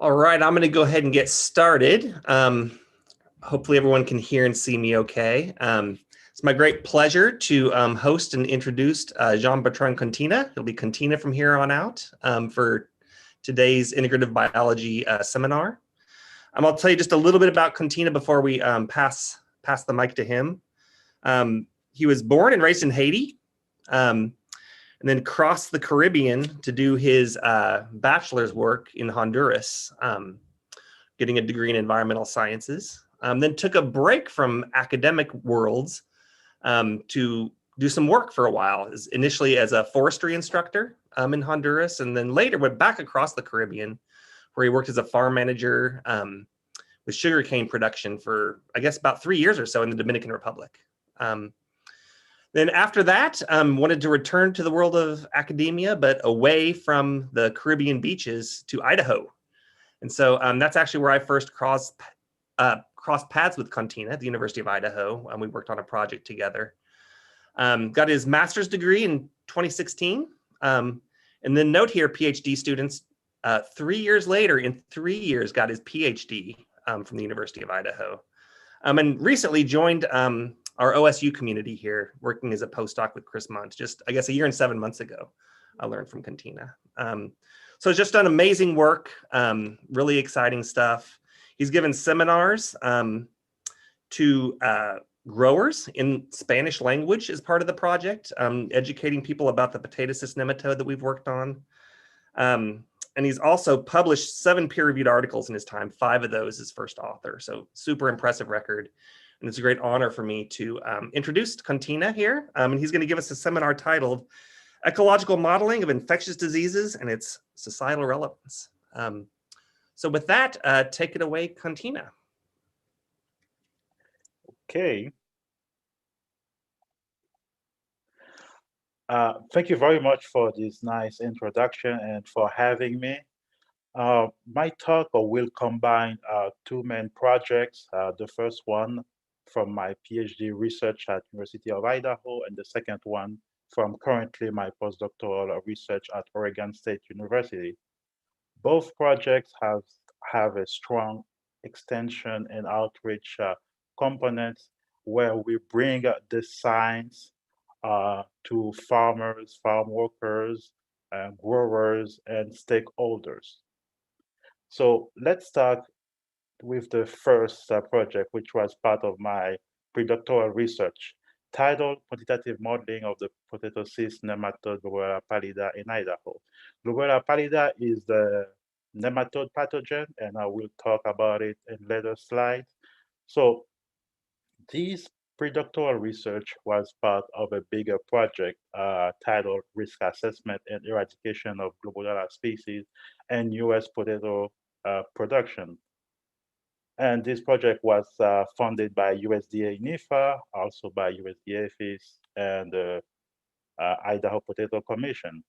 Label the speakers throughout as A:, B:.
A: All right, I'm going to go ahead and get started. Hopefully everyone can hear and see me okay. It's my great pleasure to host and introduce Jean-Bertrand Contina. He'll be Contina from here on out for today's Integrative Biology seminar. I'll tell you just a little bit about Contina before we pass the mic to him. He was born and raised in Haiti, and then crossed the Caribbean to do his bachelor's work in Honduras, getting a degree in environmental sciences. Then took a break from academic worlds to do some work for a while, initially as a forestry instructor in Honduras, and then later went back across the Caribbean, where he worked as a farm manager with sugarcane production for, I guess, about 3 years or so in the Dominican Republic. Then after that, wanted to return to the world of academia, but away from the Caribbean beaches to Idaho. And so that's actually where I first crossed paths with Contina at the University of Idaho. We worked on a project together. Got his master's degree in 2016. And then note here, PhD students, 3 years later, in 3 years, got his PhD from the University of Idaho. And recently joined our OSU community here, working as a postdoc with Chris Munt, just, I guess, 1 year and 7 months ago, I learned from Contina. So it's just done amazing work, really exciting stuff. He's given seminars to growers in Spanish language as part of the project, educating people about the potato cyst nematode that we've worked on. And he's also published 7 peer-reviewed articles in his time, 5 of those as first author. So super impressive record. And it's a great honor for me to introduce Contina here. And he's going to give us a seminar titled Ecological Modeling of Infectious Diseases and Its Societal Relevance. So with that, take it away, Contina.
B: Okay. Thank you very much for this nice introduction and for having me. My talk will combine 2 main projects. The first one from my PhD research at University of Idaho, and the second one from currently my postdoctoral research at Oregon State University. Both projects have a strong extension and outreach components where we bring the science to farmers, farm workers, growers, and stakeholders. So let's start with the first project, which was part of my predoctoral research, titled Quantitative Modeling of the Potato Cyst Nematode Globella Pallida in Idaho. Globella Pallida is the nematode pathogen, and I will talk about it in later slides. So this predoctoral research was part of a bigger project titled Risk Assessment and Eradication of Globella species and U.S. potato production. And this project was funded by USDA NIFA, also by USDA FIS, and the Idaho Potato Commission.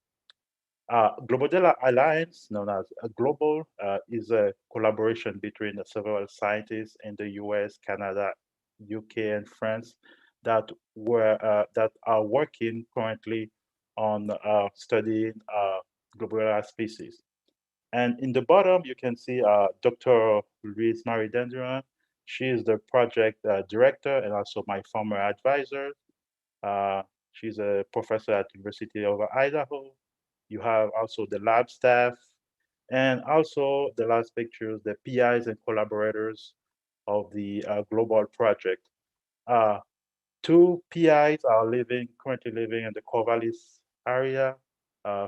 B: Globodella Alliance, known as Global, is a collaboration between several scientists in the US, Canada, UK, and France that are working currently on studying Globodella species. And in the bottom, you can see Dr. Louise Marie Dendron. She is the project director and also my former advisor. She's a professor at University of Idaho. You have also the lab staff, and also the last pictures, the PIs and collaborators of the global project. 2 PIs are currently living in the Corvallis area.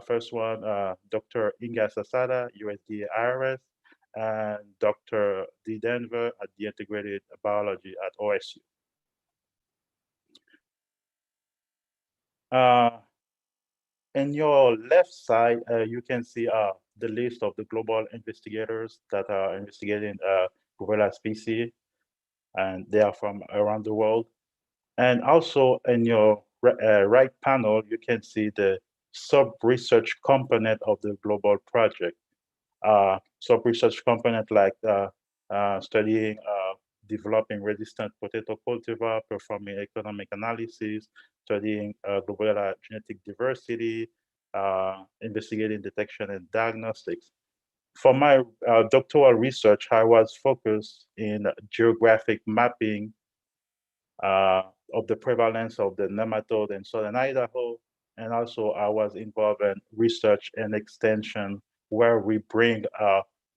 B: First one, Dr. Inga Sasada, USDA IRS, and Dr. D. Denver at the Integrated Biology at OSU. In your left side, you can see the list of the global investigators that are investigating Globella species, and they are from around the world. And also in your right panel, you can see the sub-research component of the global project. Sub-research component like studying developing resistant potato cultivar, performing economic analysis, studying global genetic diversity, investigating detection and diagnostics. For my doctoral research, I was focused in geographic mapping uh, of the prevalence of the nematode in southern Idaho. And also I was involved in research and extension where we bring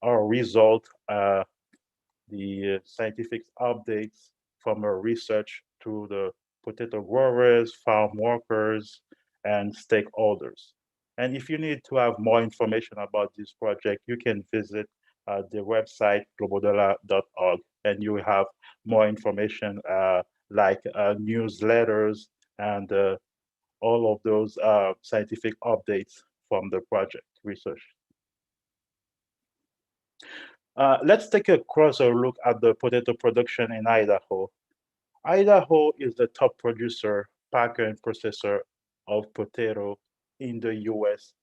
B: our result, the scientific updates from our research to the potato growers, farm workers, and stakeholders. And if you need to have more information about this project, you can visit the website globodollar.org, and you will have more information like newsletters and all of those scientific updates from the project research. Let's take a closer look at the potato production in Idaho. Idaho is the top producer, packer, and processor of potato in the US.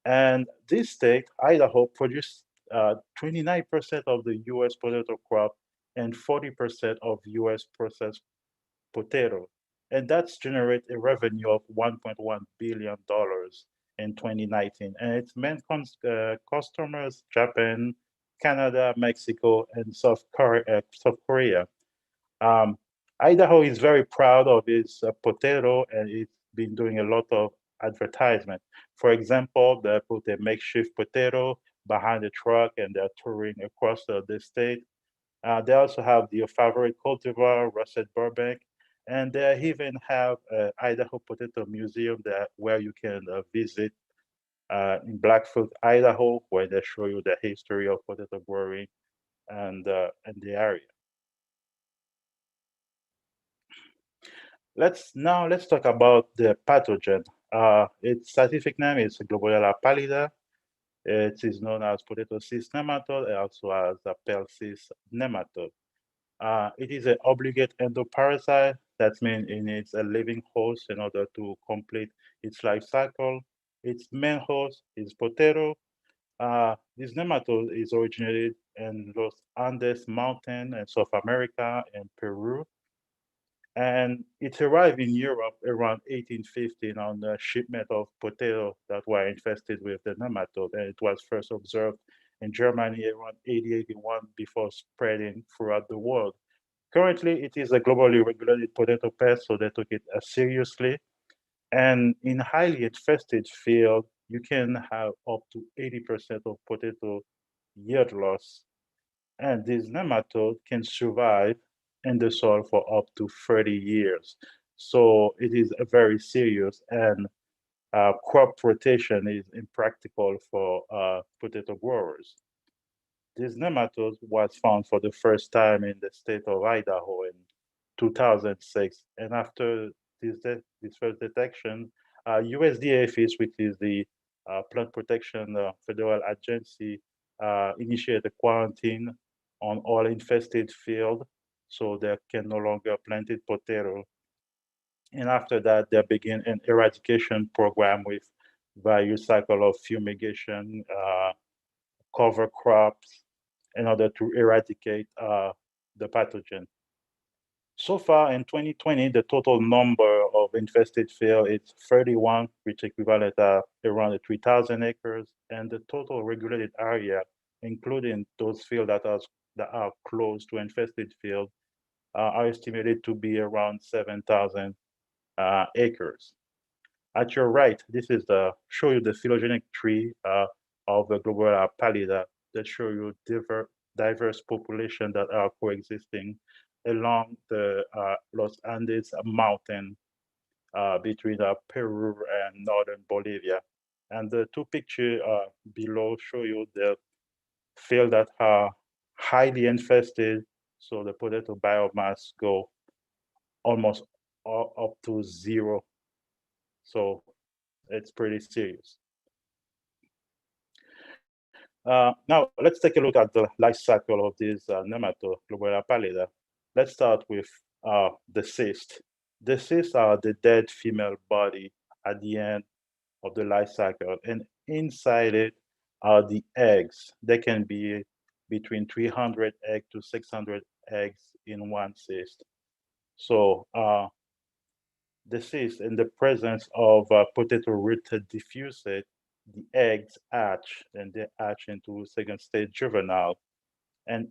B: And this state, Idaho, produced 29% of the US potato crop and 40% of US processed potato. And that's generate a revenue of $1.1 billion in 2019. And its main customers, Japan, Canada, Mexico, and South Korea. Um, Idaho is very proud of its potato, and it's been doing a lot of advertisement. For example, they put a makeshift potato behind the truck and they're touring across the state. They also have the favorite cultivar, Russet Burbank, and they even have an Idaho Potato Museum where you can visit in Blackfoot, Idaho, where they show you the history of potato growing and the area. Let's talk about the pathogen. Its scientific name is Globodella pallida. It is known as potato cyst nematode and also as the pale cyst nematode. It is an obligate endoparasite. That means it needs a living host in order to complete its life cycle. Its main host is potato. This nematode is originated in Los Andes Mountain in South America and Peru. And it arrived in Europe around 1815 on a shipment of potatoes that were infested with the nematode. And it was first observed in Germany around 1881 before spreading throughout the world. Currently, it is a globally regulated potato pest, so they took it seriously. And in highly infested field, you can have up to 80% of potato yield loss. And this nematode can survive in the soil for up to 30 years. So it is very serious, and crop rotation is impractical for potato growers. This nematode was found for the first time in the state of Idaho in 2006. And after this first detection, USDA APHIS, which is the Plant Protection Federal Agency, initiated a quarantine on all infested field, so they can no longer planted potato. And after that, they begin an eradication program with various cycle of fumigation, cover crops, in order to eradicate the pathogen. So far in 2020, the total number of infested fields is 31, which equivalent around 3,000 acres, and the total regulated area, including those fields that are close to infested fields, are estimated to be around 7,000 acres. At your right, this is show you the phylogenetic tree of the Globodella pallida that show you diverse population that are coexisting along the Los Andes mountain between Peru and northern Bolivia. And the two pictures below show you the field that are highly infested, so the potato biomass go almost up to zero. So it's pretty serious. Now, let's take a look at the life cycle of this nematode, Globodella pallida. Let's start with the cyst. The cysts are the dead female body at the end of the life cycle, and inside it are the eggs. They can be between 300 eggs to 600 eggs in one cyst. So the cyst, in the presence of potato root diffusate, the eggs hatch, and they hatch into second stage juvenile. And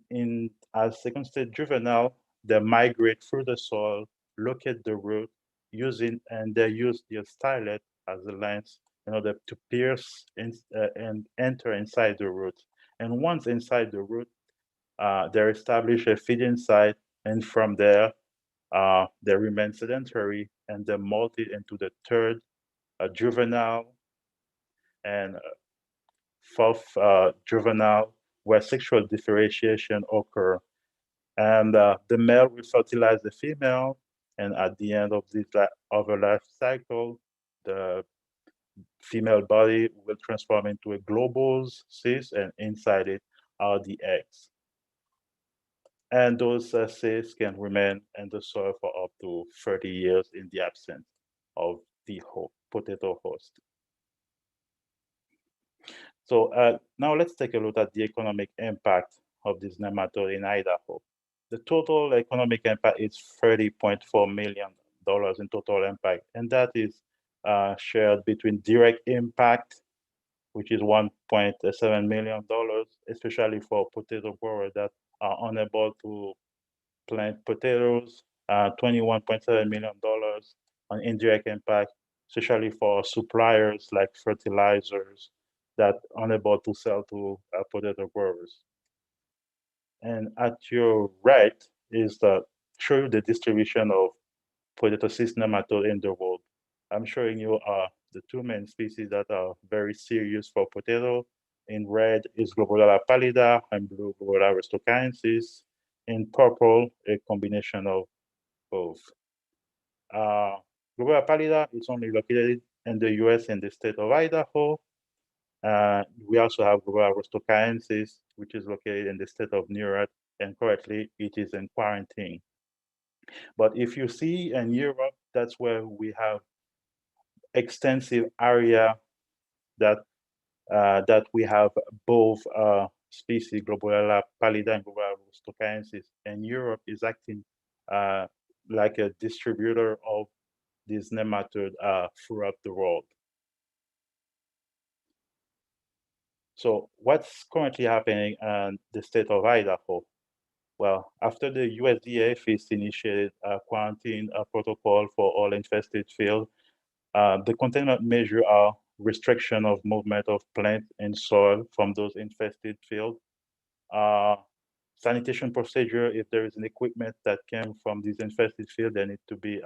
B: as second stage juvenile, they migrate through the soil, locate the root, and they use the stylet as a lens in order to pierce and enter inside the root. And once inside the root, they establish a feeding site, and from there, they remain sedentary, and they molt it into the third juvenile and fourth juvenile, where sexual differentiation occur. And the male will fertilize the female, and at the end of a life cycle, the female body will transform into a globose cyst, and inside it are the eggs. And those cysts can remain in the soil for up to 30 years in the absence of the potato host. So now let's take a look at the economic impact of this nematode in Idaho. The total economic impact is $30.4 million in total impact, and that is shared between direct impact, which is $1.7 million, especially for potato growers that are unable to plant potatoes, $21.7 million on indirect impact, especially for suppliers like fertilizers that are unable to sell to potato growers. And at your right is show you the distribution of potato cyst nematode in the world. I'm showing you the two main species that are very serious for potato. In red is Globulella pallida, and blue Globulella restocaensis. In purple, a combination of both. Globulella pallida is only located in the US in the state of Idaho. We also have Globulella restocaensis, which is located in the state of New York, and currently it is in quarantine. But if you see in Europe, that's where we have extensive area that we have both species, Globulella pallida and Globulella restocaensis, and Europe is acting like a distributor of this nematode throughout the world. So what's currently happening in the state of Idaho? Well, after the USDA first initiated a quarantine protocol for all infested fields, the containment measures are restriction of movement of plant and soil from those infested fields, sanitation procedure. If there is an equipment that came from these infested fields, they need to be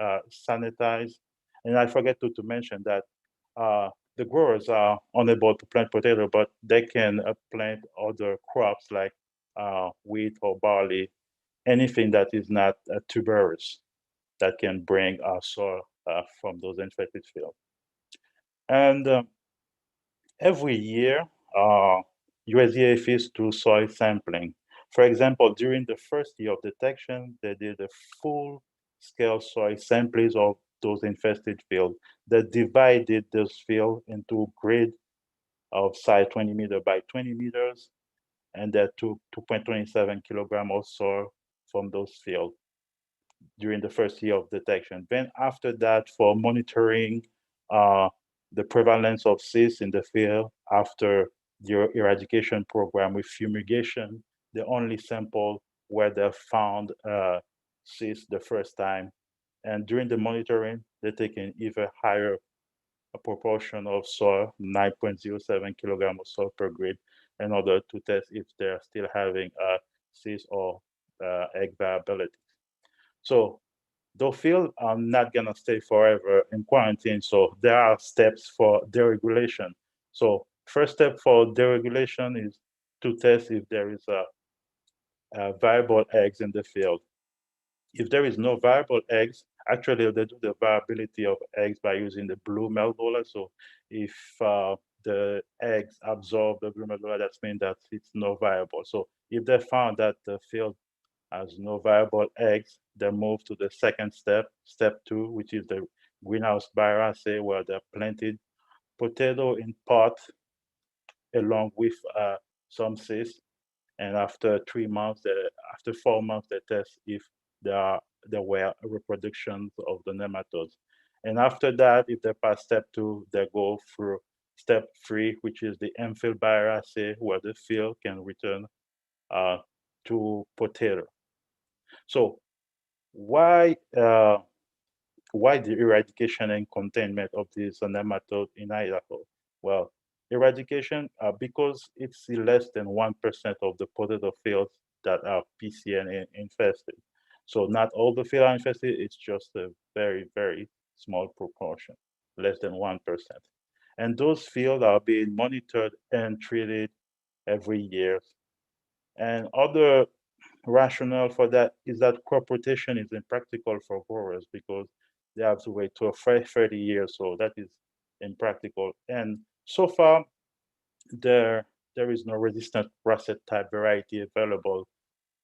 B: sanitized. And I forget to mention that the growers are unable to plant potato, but they can plant other crops like wheat or barley, anything that is not tuberous that can bring soil from those infected fields. And every year, USDA feeds to soil sampling. For example, during the first year of detection, they did a full-scale soil samples of those infested fields. They divided those fields into grid of size 20 meters by 20 meters, and they took 2.27 kilograms of soil from those fields during the first year of detection. Then after that, for monitoring the prevalence of cysts in the field after the eradication program with fumigation, the only sample where they found cysts the first time. And during the monitoring, they take an even higher proportion of soil, 9.07 kilograms of soil per grid, in order to test if they're still having cysts or egg viability. So those fields are not gonna stay forever in quarantine. So there are steps for deregulation. So first step for deregulation is to test if there is a viable eggs in the field. If there is no viable eggs, actually they do the viability of eggs by using the blue melt roller. So if the eggs absorb the blue melt roller, that means that it's not viable. So if they found that the field has no viable eggs, they move to the second step, step 2, which is the greenhouse bioassay, where they're planted potato in pot along with some cysts. And after 3 months, after 4 months, they test if there were reproductions of the nematodes. And after that, if they pass step 2, they go through step 3, which is the M-field bioassay, where the field can return to potato. So why the eradication and containment of this nematode in Idaho? Well, eradication, because it's less than 1% of the potato fields that are PCN infested. So not all the fields are infested, it's just a very, very small proportion, less than 1%. And those fields are being monitored and treated every year. And other rationale for that is that crop rotation is impractical for growers because they have to wait to 30 years, so that is impractical. And so far, there is no resistant russet type variety available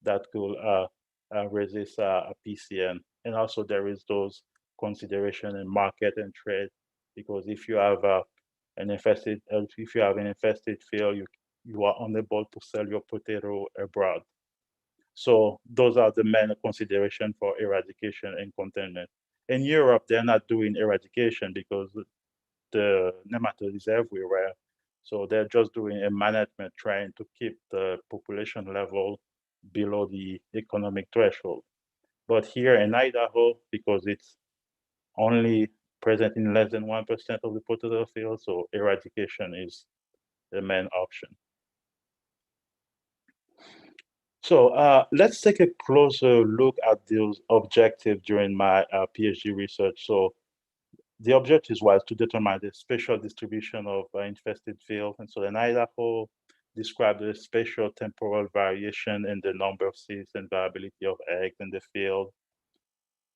B: that could resist a PCN. And also there is those consideration in market and trade, because if you have if you have an infested field, you are unable to sell your potato abroad. So those are the main consideration for eradication and containment. In Europe, they're not doing eradication because the nematode is everywhere. So they're just doing a management, trying to keep the population level below the economic threshold. But here in Idaho, because it's only present in less than 1% of the potato field, so eradication is the main option. So let's take a closer look at those objectives during my PhD research. So the objective was to determine the spatial distribution of infested fields. And so in Idaho, described the spatial temporal variation in the number of seeds and variability of eggs in the field.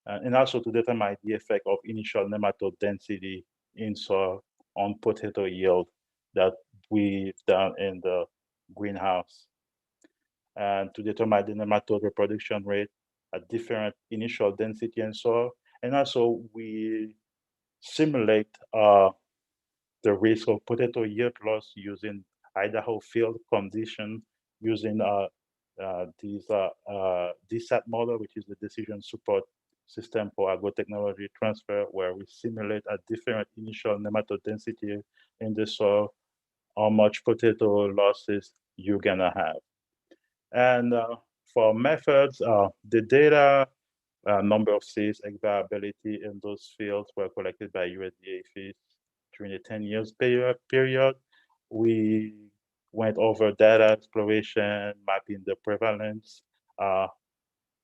B: And also to determine the effect of initial nematode density in soil on potato yield that we've done in the greenhouse. And to determine the nematode reproduction rate at different initial density in soil. And also we simulate the risk of potato yield loss using Idaho field condition, using DSAT model, which is the decision support system for agrotechnology transfer, where we simulate at different initial nematode density in the soil how much potato losses you're gonna have. And for methods, the data, number of seeds, egg variability in those fields were collected by USDA Fish during a 10 years period. We went over data exploration, mapping the prevalence.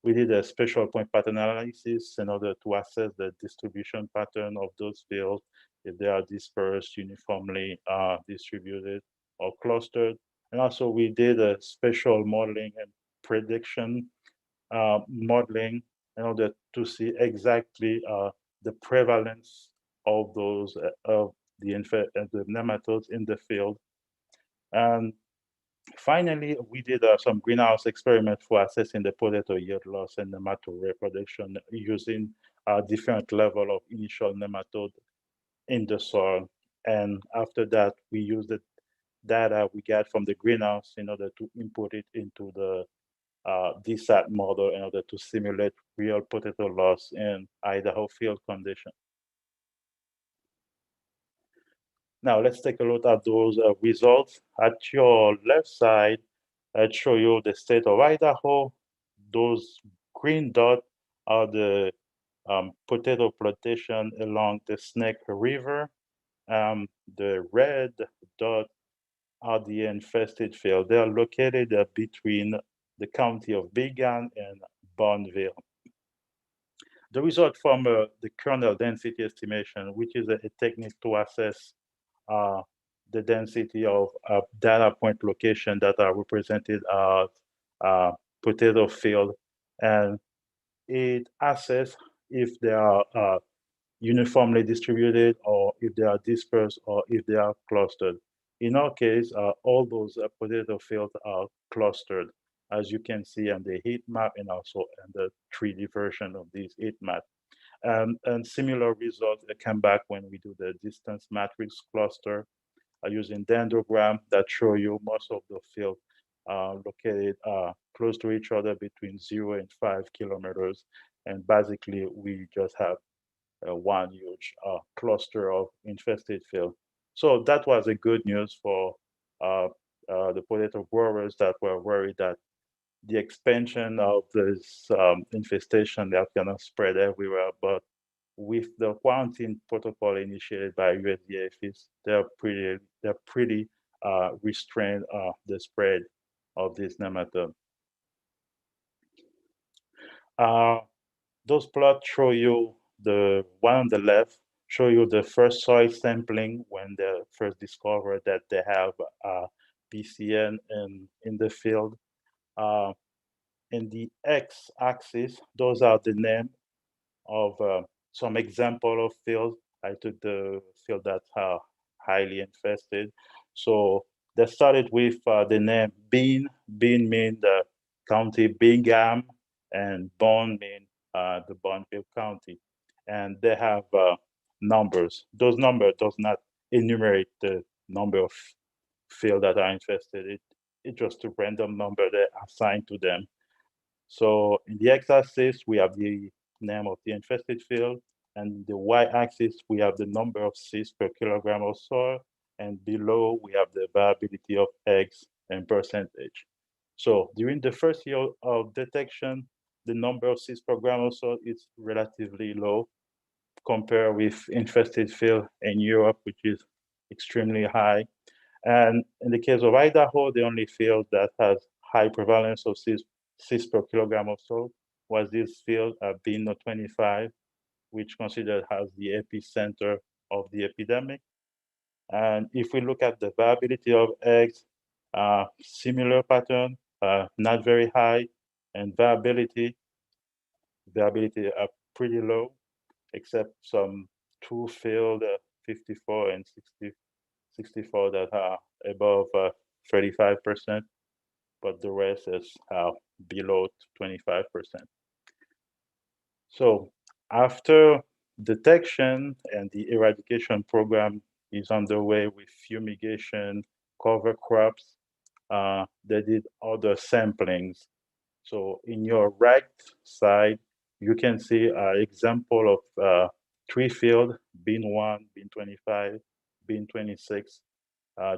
B: We did a spatial point pattern analysis in order to assess the distribution pattern of those fields, if they are dispersed, uniformly distributed, or clustered. And also we did a spatial modeling and prediction modeling in order to see exactly the prevalence of those of the nematodes in the field. And finally, we did some greenhouse experiments for assessing the potato yield loss and nematode reproduction using a different level of initial nematode in the soil. And after that, we used the data we got from the greenhouse in order to input it into the DSAT model in order to simulate real potato loss in Idaho field condition. Now let's take a look at those results. At your left side, I show you the state of Idaho. Those green dots are the potato plantation along the Snake River. The red dot are the infested field. They are located between the county of Bigham and Bonneville. The result from the kernel density estimation, which is a technique to assess the density of data point location that are represented as potato field, and it assesses if they are uniformly distributed, or if they are dispersed, or if they are clustered. In our case, all those potato fields are clustered, as you can see on the heat map and also in the 3D version of this heat map. And similar results come back when we do the distance matrix cluster using dendrogram that show you most of the fields located close to each other between 0 and 5 kilometers. And basically, we just have one huge cluster of infested field. So that was a good news for the potato growers that were worried that the expansion of this infestation that gonna spread everywhere. But with the quarantine protocol initiated by USDA APHIS, they're pretty restrained the spread of this nematode. Those plots show you the one on the left show you the first soil sampling when they first discovered that they have PCN in the field. Uh, in the x-axis, those are the name of some example of fields. I took the field that are highly infested. So they started with the name Bean. Bean means the county Bingham, and Bond means the Bonneville County. And they have numbers. Those numbers does not enumerate the number of fields that are infested. It's just a random number that assigned to them. So in the x-axis, we have the name of the infested field, and the y-axis, we have the number of cysts per kilogram of soil, and below, we have the viability of eggs and percentage. So during the first year of detection, the number of cysts per gram of soil is relatively low compared with infested field in Europe, which is extremely high. And in the case of Idaho, the only field that has high prevalence of cysts per kilogram of soil was this field Bean 25, which considered as the epicenter of the epidemic. And if we look at the viability of eggs, similar pattern, not very high, and viability are pretty low, except some two field 54 and 64 that are above 35%, but the rest is below 25%. So after detection and the eradication program is underway with fumigation, cover crops, they did other samplings. So in your right side, you can see an example of tree field, bin 1, bin 25, bin 26,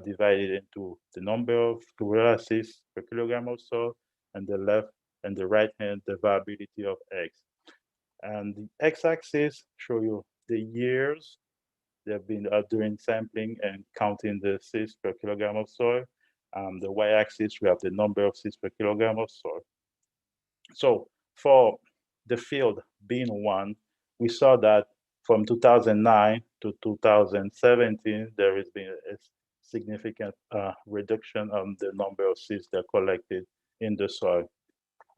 B: divided into the number of gorilla cysts per kilogram or so, and the left and the right hand, the viability of eggs. And the x-axis show you the years they've been doing sampling and counting the cysts per kilogram of soil. The y-axis, we have the number of cysts per kilogram of soil. So for the field being one, we saw that from 2009 to 2017, there has been a significant reduction on the number of seeds that are collected in the soil.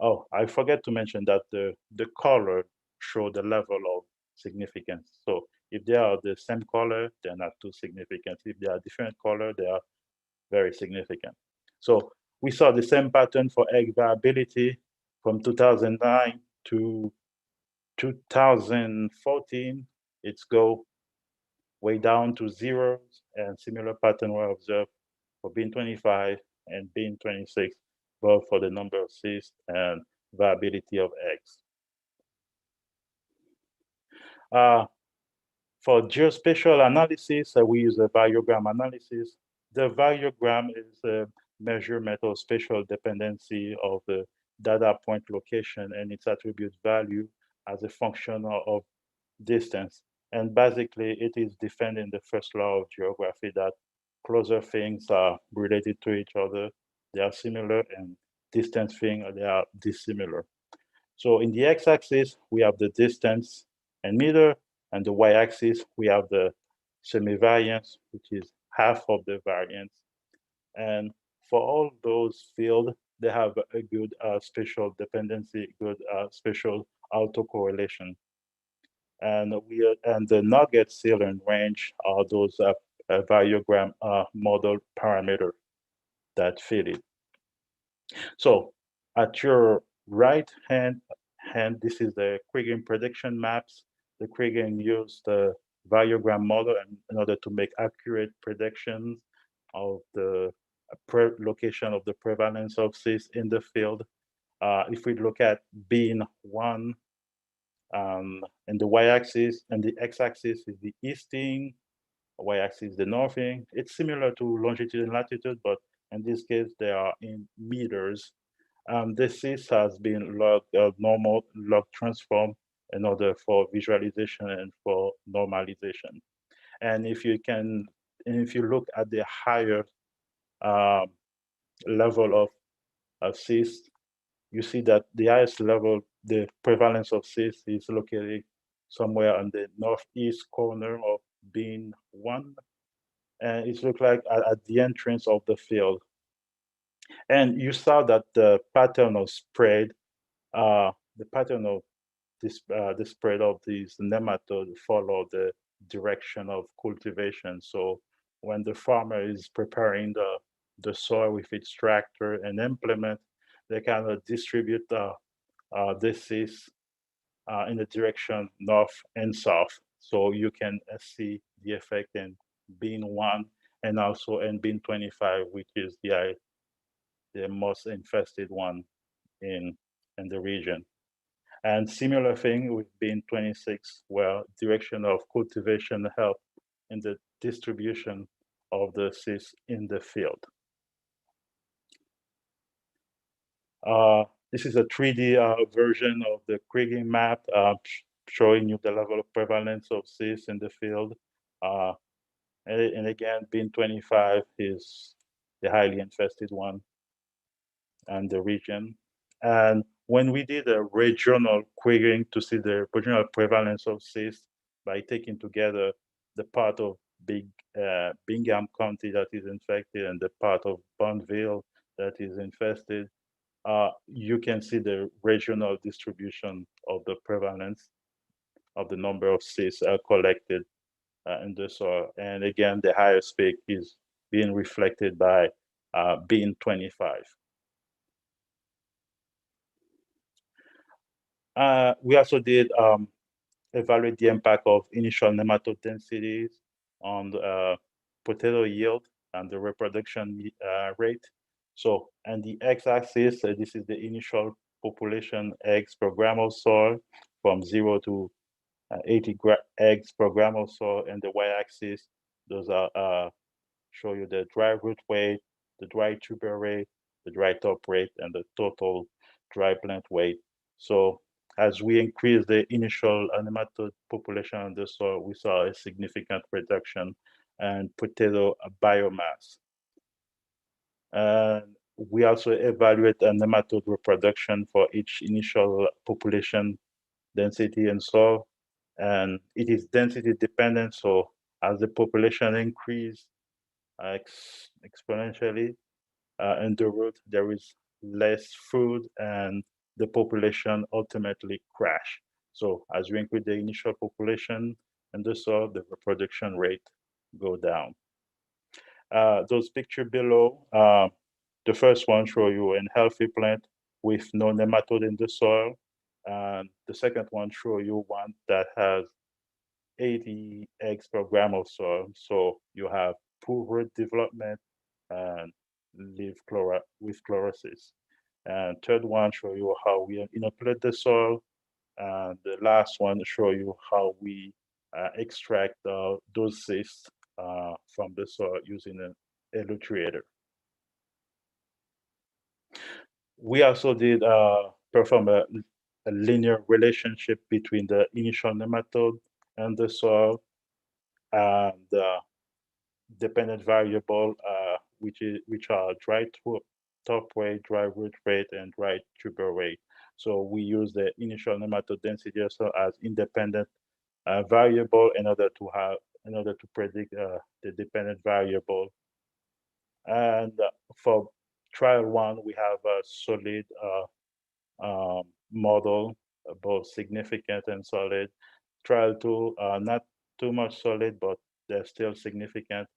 B: Oh, I forget to mention that the color show the level of significance. So if they are the same color, they're not too significant. If they are different color, they are very significant. So we saw the same pattern for egg viability from 2009 to 2014. It's go way down to zero, and similar pattern were observed for bin 25 and bin 26, both for the number of cysts and viability of eggs. For geospatial analysis, we use a variogram analysis. The variogram is a measurement of spatial dependency of the data point location and its attribute value as a function of distance. And basically, it is defending the first law of geography that closer things are related to each other, they are similar, and distant things, they are dissimilar. So in the x-axis, we have the distance and meter, and the y-axis, we have the semi-variance, which is half of the variance. And for all those fields, they have a good spatial dependency, good spatial autocorrelation. And the nugget seal and range are those variogram model parameter that fit it. So at your right hand, this is the Quicken prediction maps. The Quicken used the variogram model in order to make accurate predictions of the location of the prevalence of cysts in the field. If we look at bin 1, and the y-axis and the x-axis is the easting, y-axis the northing. It's similar to longitude and latitude, but in this case, they are in meters. This has been normal log transform in order for visualization and for normalization. And if you look at the higher level of cyst, you see that the highest level, the prevalence of cyst is located somewhere on the northeast corner of bin 1. And it looks like at the entrance of the field. And you saw that the pattern of spread, the pattern of the spread of these nematode follow the direction of cultivation. So when the farmer is preparing the soil with its tractor and implement, they kind of distribute this cyst in the direction north and south. So you can see the effect in bin 1 and also in bin 25, which is the most infested one in the region. And similar thing with bin 26, where direction of cultivation help in the distribution of the cyst in the field. This is a 3D version of the Quicken map showing you the level of prevalence of cysts in the field. And again, bin 25 is the highly infested one and the region. And when we did a regional querying to see the regional prevalence of cysts by taking together the part of Bingham County that is infected and the part of Bonneville that is infested, you can see the regional distribution of the prevalence of the number of cysts collected in the soil. And again, the highest peak is being reflected by bin 25. We also did evaluate the impact of initial nematode densities on the potato yield and the reproduction rate. So, and the x-axis, this is the initial population eggs per gram of soil from 0 to 80 eggs per gram of soil, and the y-axis, those are show you the dry root weight, the dry tuber rate, the dry top rate, and the total dry plant weight. So as we increase the initial nematode population on the soil, we saw a significant reduction in potato biomass. And we also evaluate a nematode reproduction for each initial population density in soil. And it is density dependent, so as the population increase exponentially in the root, there is less food and the population ultimately crash. So as we increase the initial population in the soil, the reproduction rate go down. Those pictures below, the first one show you a healthy plant with no nematode in the soil. And the second one show you one that has 80 eggs per gram of soil. So you have poor root development and leaf with chlorosis. And third one show you how we inoculate the soil. And the last one show you how we extract those cysts from the soil using an elutriator. We also did perform a linear relationship between the initial nematode and the soil and dependent variable, which are dry top rate, dry root rate, and dry tuber rate. So we use the initial nematode density also as independent variable in order to predict the dependent variable. And for trial 1, we have a solid model, both significant and solid. Trial 2, not too much solid, but they're still significant.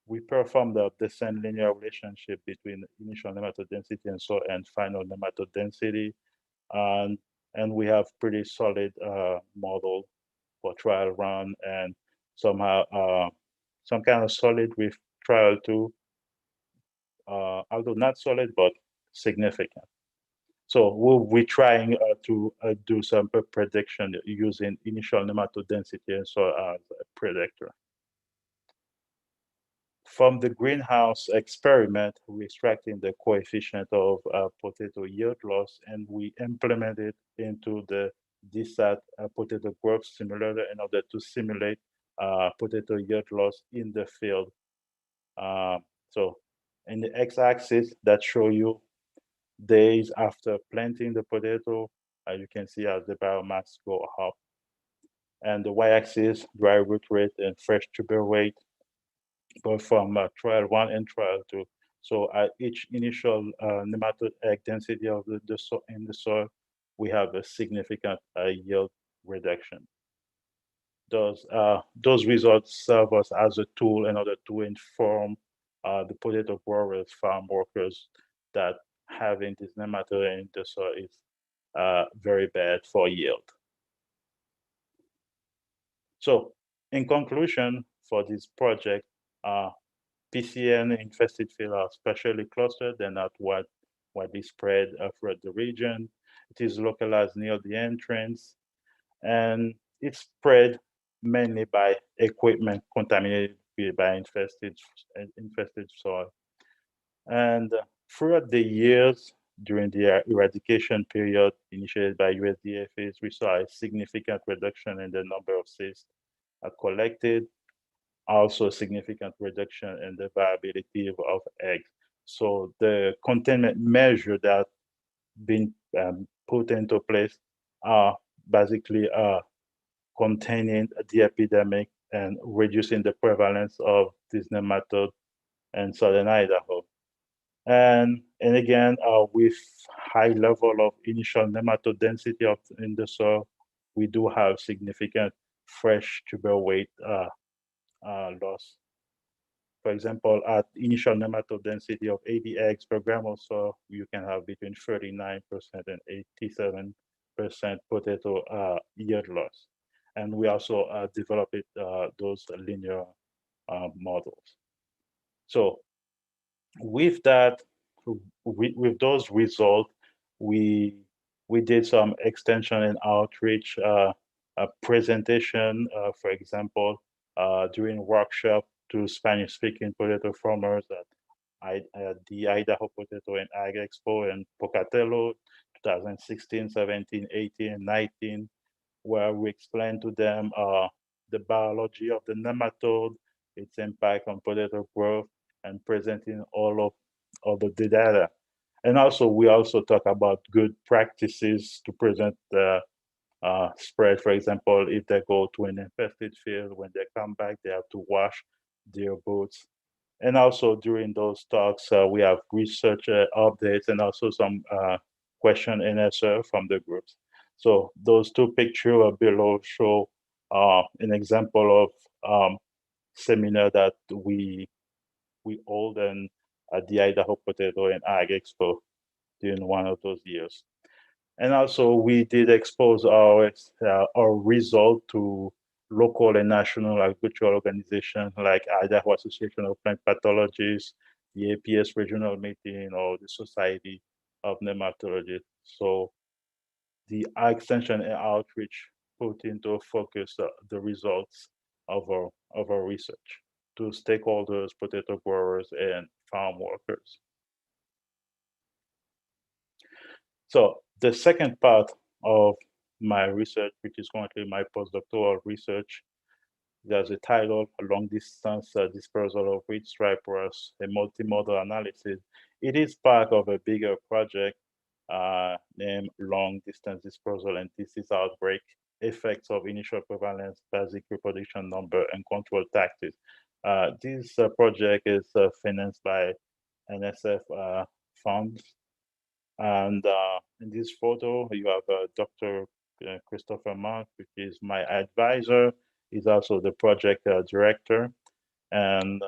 B: We performed the descent linear relationship between initial nematode density and final nematode density. And we have pretty solid model for trial 1 and somehow some kind of solid with trial 2, although not solid, but significant. So we'll be trying to do some prediction using initial nematode density and so as a predictor. from the greenhouse experiment, we extracted the coefficient of potato yield loss, and we implemented into the DSAT potato growth simulator in order to simulate potato yield loss in the field. So in the x-axis, that show you days after planting the potato, you can see as the biomass go up. And the y-axis, dry root rate and fresh tuber weight, both from trial 1 and trial 2. So at each initial nematode egg density of in the soil, we have a significant yield reduction. Those results serve us as a tool in order to inform the potato growers, farm workers, that having this nematode in the soil is very bad for yield. So in conclusion, for this project, PCN infested fields are spatially clustered and not widely spread throughout the region. It is localized near the entrance, and it's spread mainly by equipment contaminated by infested soil. And throughout the years, during the eradication period initiated by USDA, we saw a significant reduction in the number of cysts collected, also a significant reduction in the viability of eggs. So the containment measure that been put into place are basically containing the epidemic and reducing the prevalence of this nematode in southern Idaho. And again, with high level of initial nematode density in the soil, we do have significant fresh tuber weight loss. For example, at initial nematode density of 80 eggs per gram of soil, you can have between 39% and 87% potato yield loss. And we also developed those linear models. So with that, with those results, we did some extension and outreach presentation, for example, during workshop to Spanish-speaking potato farmers at the Idaho Potato and Ag Expo in Pocatello, 2016, 17, 18, and 19, where we explained to them the biology of the nematode, its impact on potato growth, and presenting all of the data. And also, we also talk about good practices to present the spread. For example, if they go to an infested field, when they come back, they have to wash their boots. And also during those talks, we have research updates and also some question and answer from the groups. So those two pictures below show an example of seminar that we hold at the Idaho Potato and Ag Expo during one of those years. And also we did expose our result to local and national agricultural organizations like Idaho Association of Plant Pathologists, the APS Regional Meeting, or the Society of Nematology. So the extension and outreach put into focus the results of our research to stakeholders, potato growers, and farm workers. So the second part of my research, which is currently my postdoctoral research, there's a title, a long distance dispersal of wheat stripe rust, a multimodal analysis. It is part of a bigger project named Long Distance Dispersal and Disease Outbreak, Effects of Initial Prevalence, Basic Reproduction Number, and Control Tactics. This project is financed by NSF funds. And in this photo, you have Dr. Christopher Mark, which is my advisor. He's also the project director. And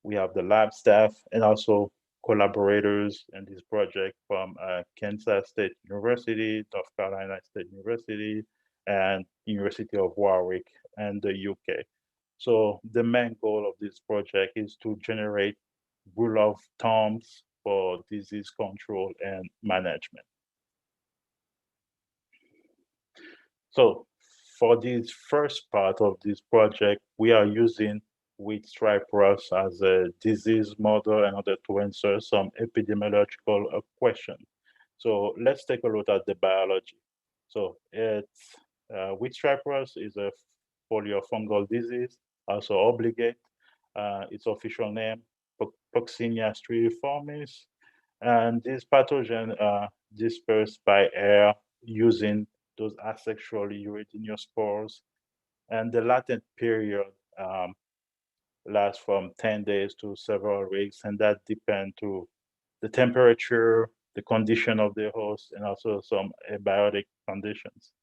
B: we have the lab staff and also collaborators in this project from Kansas State University, North Carolina State University, and University of Warwick and the UK. So the main goal of this project is to generate rule of thumbs for disease control and management. So for this first part of this project, we are using wheat stripe rust as a disease model in order to answer some epidemiological questions. So let's take a look at the biology. So it's wheat stripe rust is a foliofungal disease, also obligate. Its official name, Poxinia striiformis. And this pathogen dispersed by air using those asexual uridinospores. And the latent period lasts from 10 days to several weeks, and that depends to the temperature, the condition of the host, and also some abiotic conditions.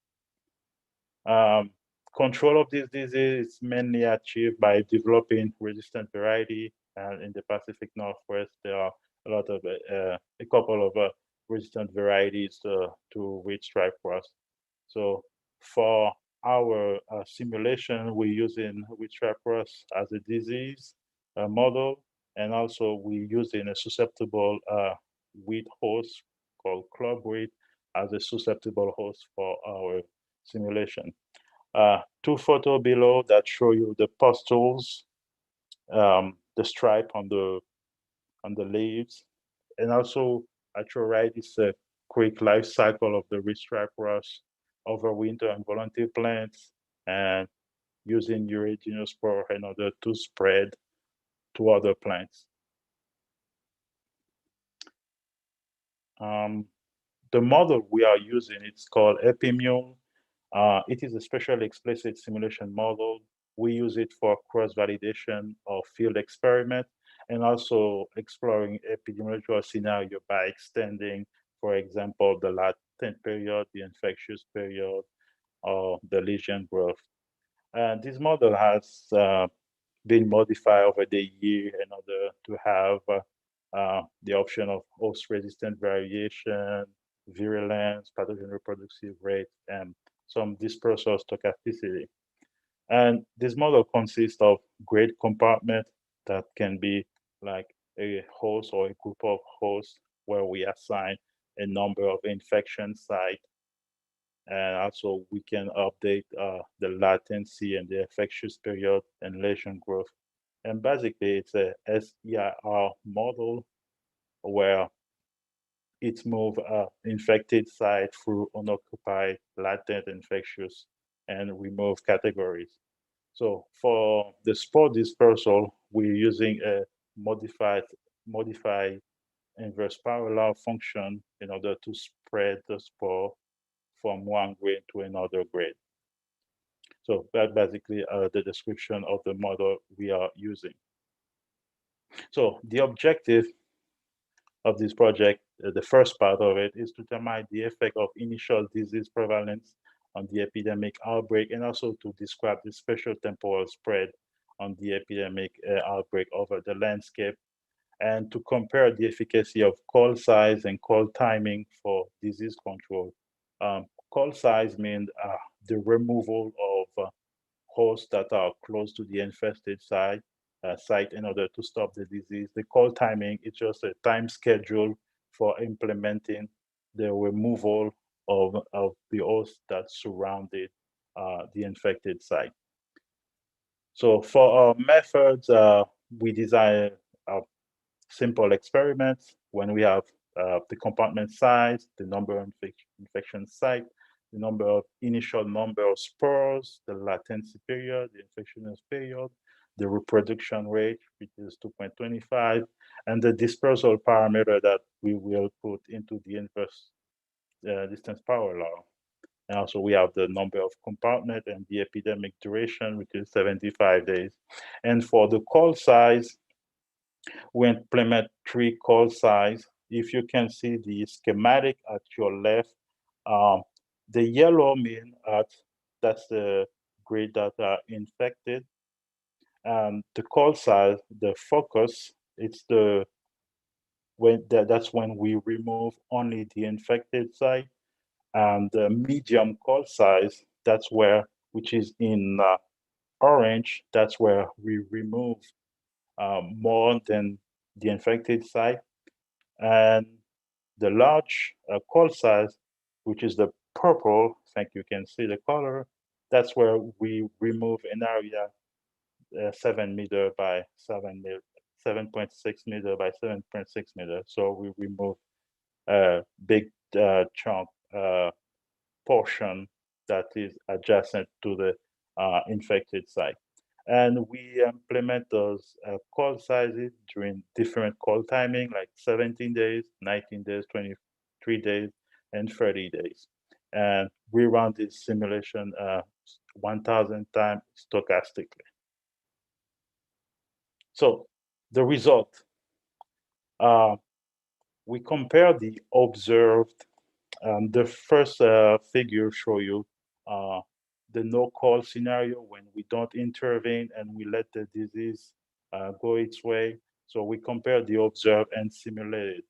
B: Um, Control of this disease is mainly achieved by developing resistant variety. And in the Pacific Northwest, there are a couple of resistant varieties to wheat stripe rust. So for our simulation, we're using wheat stripe rust as a disease model, and also we're using a susceptible wheat host called club wheat as a susceptible host for our simulation. Two photos below that show you the pustules, the stripe on the leaves, and also at your right is a quick life cycle of the wheat stripe rust over winter and volunteer plants, and using uridinospore in order to spread to other plants. The model we are using, it's called EpiMule. It is a specially explicit simulation model. We use it for cross-validation of field experiment and also exploring epidemiological scenario by extending, for example, the latent period, the infectious period, or the lesion growth. And this model has been modified over the year in order to have the option of host-resistant variation, virulence, pathogen reproductive rate, and some dispersal stochasticity. And this model consists of grade compartment that can be like a host or a group of hosts where we assign a number of infection sites. And also we can update the latency and the infectious period and lesion growth. And basically it's a SEIR model where it moves infected site through unoccupied, latent, infectious, and remove categories. So for the spore dispersal, we're using a modified inverse parallel function in order to spread the spore from one grade to another grade. So that's basically the description of the model we are using. So the objective of this project, the first part of it, is to determine the effect of initial disease prevalence on the epidemic outbreak, and also to describe the spatial temporal spread on the epidemic outbreak over the landscape, and to compare the efficacy of call size and call timing for disease control. Call size means the removal of hosts that are close to the infested site in order to stop the disease. The call timing is just a time schedule for implementing the removal of the host that surrounded the infected site. So for our methods, we design simple experiments when we have the compartment size, the number of infection site, the initial number of spores, the latency period, the infectious period, the reproduction rate, which is 2.25, and the dispersal parameter that we will put into the inverse distance power law. And also we have the number of compartment and the epidemic duration, which is 75 days. And for the call size, we implement 3 call size. If you can see the schematic at your left, the yellow mean that's the grade that are infected. And the call size, the focus, it's that's when we remove only the infected site. And the medium call size, that's where, which is in orange, that's where we remove more than the infected site. And the large call size, which is the purple, I think you can see the color, that's where we remove an area 7 meter by 7.6 meter by 7.6 meter. So we remove a big chunk portion that is adjacent to the infected site. And we implement those call sizes during different call timing, like 17 days, 19 days, 23 days, and 30 days. And we run this simulation 1,000 times stochastically. So the result, we compare the observed. The first figure show you the no-call scenario when we don't intervene and we let the disease go its way. So we compare the observed and simulated.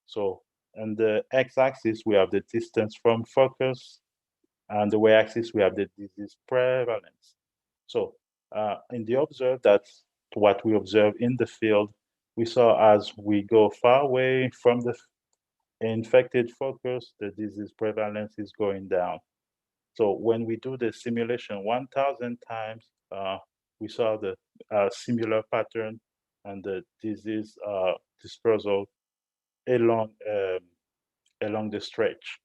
B: So on the x-axis, we have the distance from focus, and the y-axis, we have the disease prevalence. So in the observed, that's what we observe in the field. We saw as we go far away from the infected focus, the disease prevalence is going down. So when we do the simulation 1,000 times, we saw the similar pattern and the disease dispersal along along the stretch,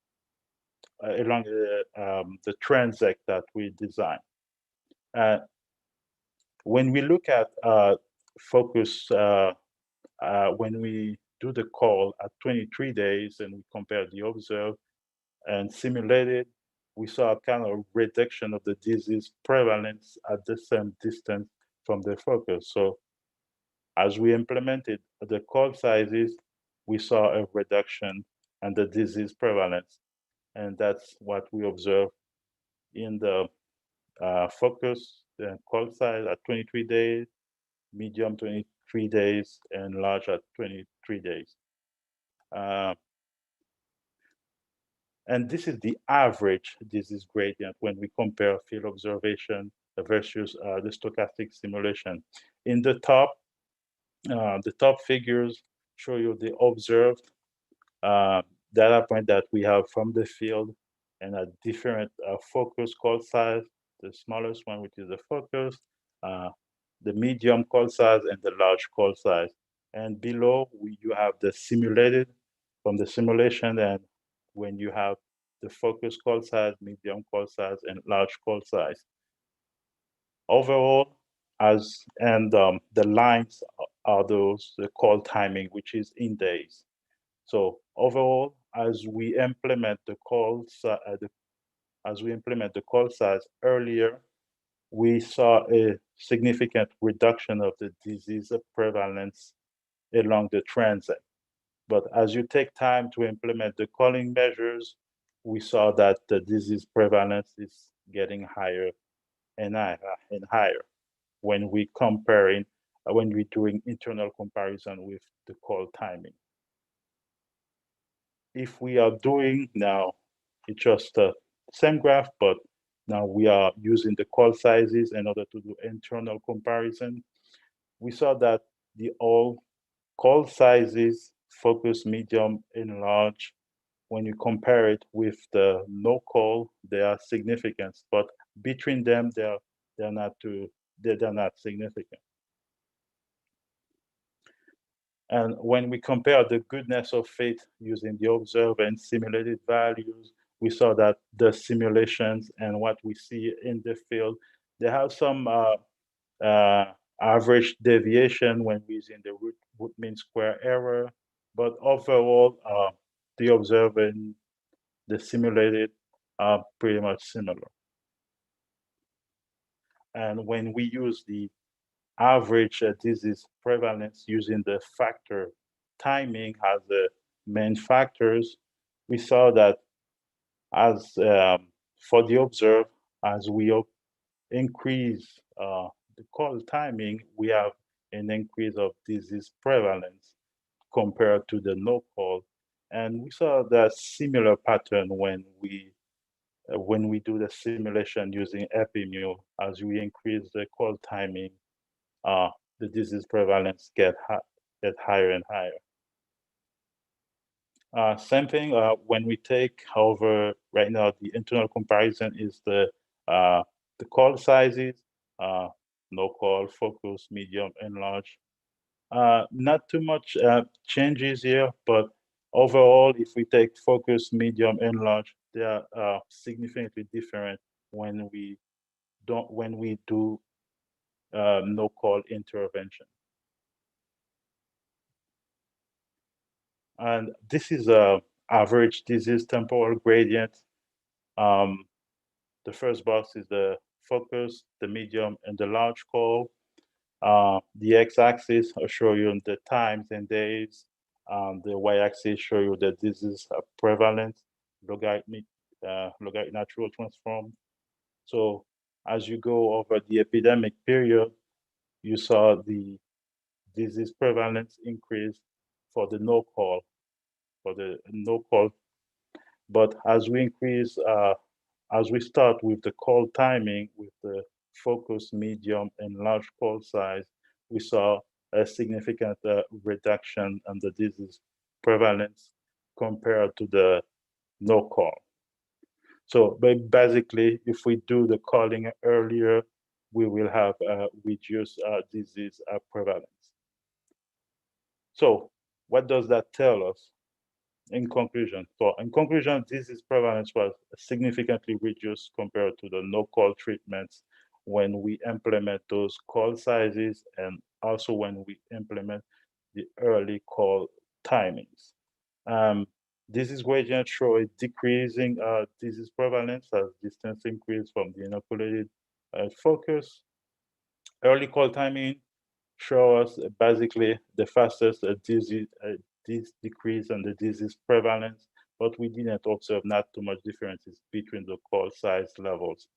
B: along the transect that we designed. When we look at focus, when we do the call at 23 days and we compare the observed and simulated, we saw a kind of reduction of the disease prevalence at the same distance from the focus. So as we implemented the call sizes, we saw a reduction in the disease prevalence. And that's what we observed in the focus, the call size at 23 days, medium 23 days, and large at 23 days. And this is the average disease gradient when we compare field observation versus the stochastic simulation. In the top figures show you the observed data point that we have from the field and a different focus call size, the smallest one, which is the focus, the medium call size, and the large call size. And below, you have the simulated from the simulation, and when you have the focus call size, medium call size, and large call size. Overall, the lines are the call timing, which is in days. So overall, as we implement the call size earlier, we saw a significant reduction of the disease prevalence along the transit. But as you take time to implement the calling measures, we saw that the disease prevalence is getting higher and higher when we're doing internal comparison with the call timing. If we are doing now, it's just the same graph, but now we are using the call sizes in order to do internal comparison. We saw that the all call sizes, focus, medium, and large, when you compare it with the no call, they are significant, but between them, they're not significant. And when we compare the goodness of fit using the observed and simulated values, we saw that the simulations and what we see in the field, they have some average deviation when using the root mean square error, but overall, the observed and the simulated are pretty much similar. And when we use the average disease prevalence using the factor timing as the main factors, we saw that as for the observed, as we increase the call timing, we have an increase of disease prevalence compared to the no call. And we saw that similar pattern when we do the simulation using EpiMu. As we increase the call timing, the disease prevalence get higher and higher. Same thing when we take, however, right now the internal comparison is the call sizes. no call, focus, medium, and large. Not too much changes here, but overall, if we take focus, medium, and large, they are significantly different when we do no call intervention. And this is a average disease temporal gradient. The first box is the focus, the medium, and the large call. The x-axis will show you the times and days. The y-axis show you the disease prevalence, logarithmic natural transform. So as you go over the epidemic period, you saw the disease prevalence increase for the no call, But as we increase, as we start with the call timing, with the focus, medium, and large call size, we saw a significant reduction in the disease prevalence compared to the no call. So basically, if we do the calling earlier, we will have reduced disease prevalence. So what does that tell us? In conclusion, disease prevalence was significantly reduced compared to the no-call treatments when we implement those call sizes and also when we implement the early call timings. Disease gradients show a decreasing disease prevalence as distance increase from the inoculated focus. Early call timing show us basically the fastest disease decrease in the disease prevalence, but we didn't observe not too much differences between the call size levels.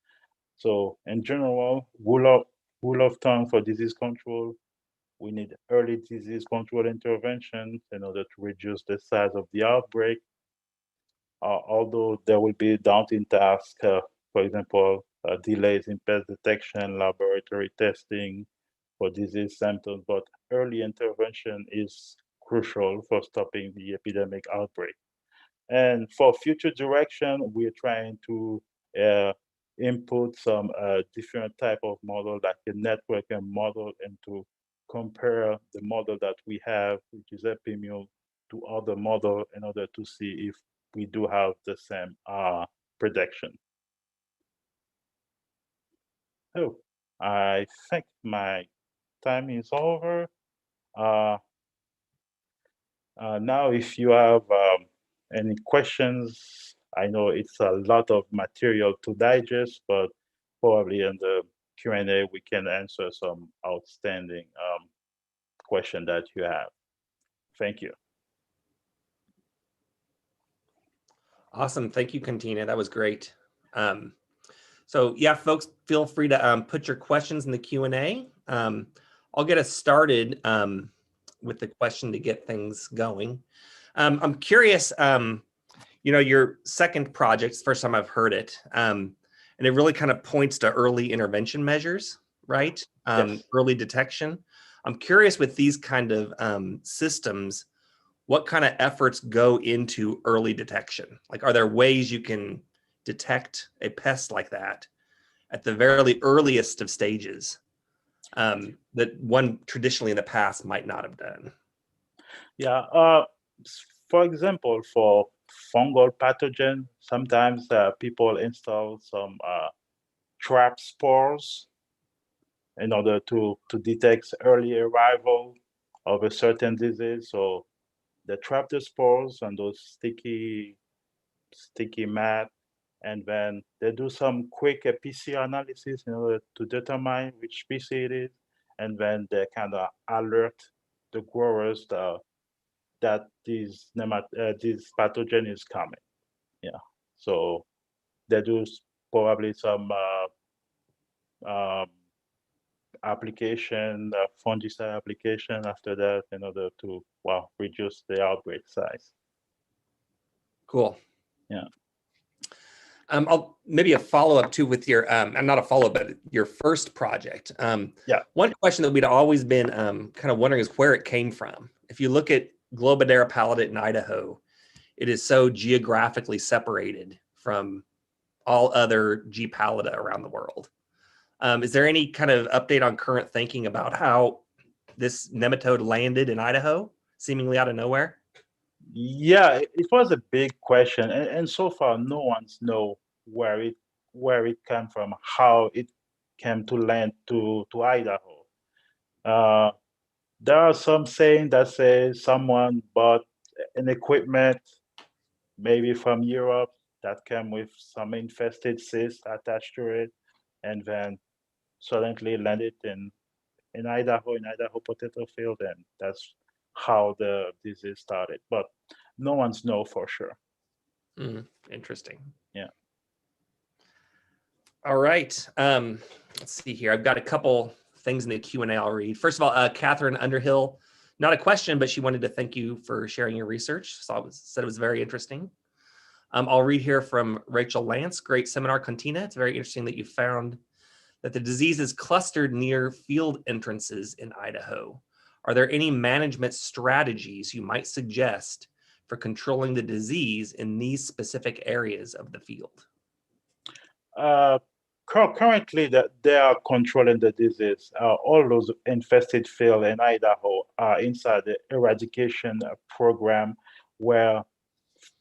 B: So in general, rule of thumb for disease control, we need early disease control intervention in order to reduce the size of the outbreak. Although there will be daunting tasks, for example, delays in pest detection, laboratory testing for disease symptoms, but early intervention is crucial for stopping the epidemic outbreak. And for future direction, we're trying to input some different type of model, like a networking model, and to compare the model that we have, which is Epimule, to other model in order to see if we do have the same prediction. Oh, I think my time is over. Now, if you have any questions, I know it's a lot of material to digest, but probably in the Q&A, we can answer some outstanding question that you have. Thank you.
A: Awesome. Thank you, Contina. That was great. So yeah, folks, feel free to put your questions in the Q&A. I'll get us started with the question to get things going. I'm curious, your second project, first time I've heard it, and it really kind of points to early intervention measures, right?
B: Yes.
A: Early detection. I'm curious with these kind of systems, what kind of efforts go into early detection? Like, are there ways you can detect a pest like that at the very earliest of stages that one traditionally in the past might not have done?
B: Yeah. For example, for fungal pathogen, sometimes people install some trap spores in order to detect early arrival of a certain disease. So they trap the spores on those sticky mat, and then they do some quick PCR analysis in order to determine which species it is, and then they kind of alert the growers that this pathogen is coming. Yeah, so they do probably some application, fungicide application after that in order to reduce the outbreak size.
A: Cool.
B: Yeah.
A: I'll maybe a follow-up too with your, not a follow-up, but your first project.
B: Yeah.
A: One question that we'd always been kind of wondering is where it came from. If you look at Globodera pallida in Idaho, it is so geographically separated from all other G. pallida around the world. Is there any kind of update on current thinking about how this nematode landed in Idaho, seemingly out of nowhere?
B: Yeah, it was a big question, and so far no one's know where it came from, how it came to land to Idaho. Uh, there are some saying that say someone bought an equipment maybe from Europe that came with some infested cysts attached to it, and then suddenly landed in Idaho potato field, and that's how the disease started. But no one's know for sure.
A: Interesting.
B: Yeah.
A: All right. Let's see here. I've got a couple things in the Q&A I'll read. First of all, Catherine Underhill, not a question, but she wanted to thank you for sharing your research. Said it was very interesting. I'll read here from Rachel Lance. Great seminar, Contina. It's very interesting that you found that the disease is clustered near field entrances in Idaho. Are there any management strategies you might suggest for controlling the disease in these specific areas of the field?
B: Currently, they are controlling the disease. All those infested fields in Idaho are inside the eradication program, where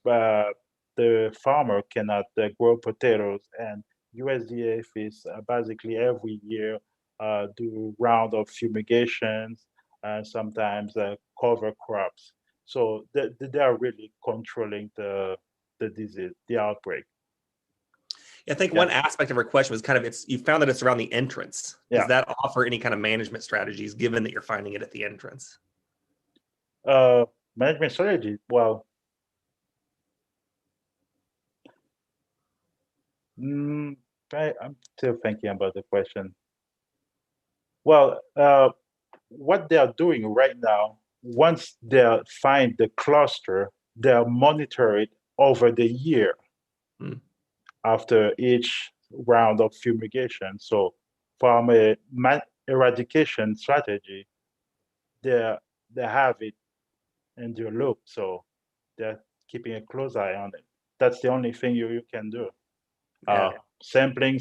B: the farmer cannot grow potatoes, and USDA is basically every year do round of fumigations and sometimes cover crops. So they are really controlling the disease, the outbreak.
A: I think one aspect of her question was kind of you found that it's around the entrance. Does that offer any kind of management strategies given that you're finding it at the entrance?
B: Management strategy, well, I'm still thinking about the question. Well, what they are doing right now, once they find the cluster, they'll monitor it over the year after each round of fumigation. So from a eradication strategy, they have it in their loop. So they're keeping a close eye on it. That's the only thing you can do. Sampling,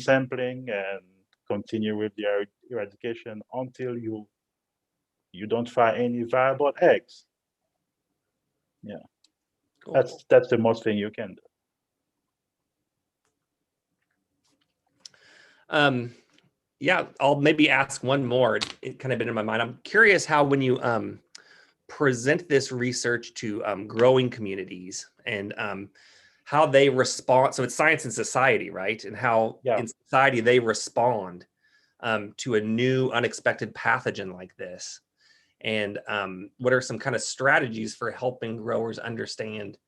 B: and continue with the eradication until you don't find any viable eggs. Yeah, cool. That's the most thing you can
A: do. Yeah, I'll maybe ask one more. It kind of been in my mind. I'm curious how when you present this research to growing communities and how they respond. So it's science and society, right? And how in society they respond to a new unexpected pathogen like this. And what are some kind of strategies for helping growers understand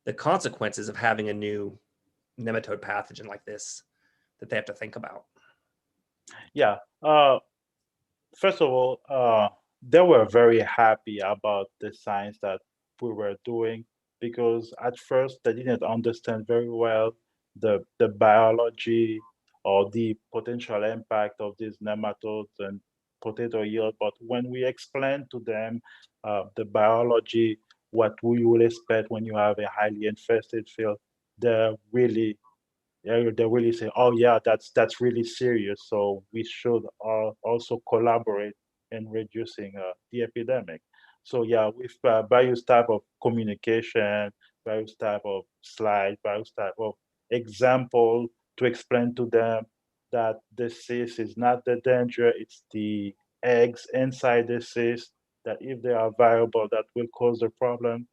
A: the consequences of having a new nematode pathogen like this that they have to think about?
B: Yeah. First of all, they were very happy about the science that we were doing, because at first they didn't understand very well the biology or the potential impact of these nematodes and potato yield. But when we explained to them the biology, what we will expect when you have a highly infested field, they really say, oh yeah, that's really serious. So we should also collaborate in reducing the epidemic. So yeah, with various type of communication, various type of slide, various type of example to explain to them that the cyst is not the danger, it's the eggs inside the cyst, that if they are viable, that will cause the problem.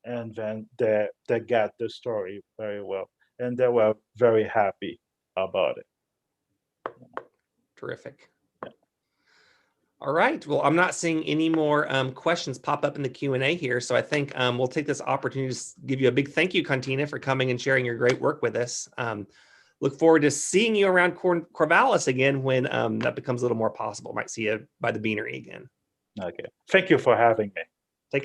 B: And then they got the story very well, and they were very happy about it.
A: Terrific. All right. Well, I'm not seeing any more questions pop up in the Q&A here, so I think we'll take this opportunity to give you a big thank you, Contina, for coming and sharing your great work with us. Look forward to seeing you around Corvallis again when that becomes a little more possible. Might see you by the beanery again.
B: Okay. Thank you for having me.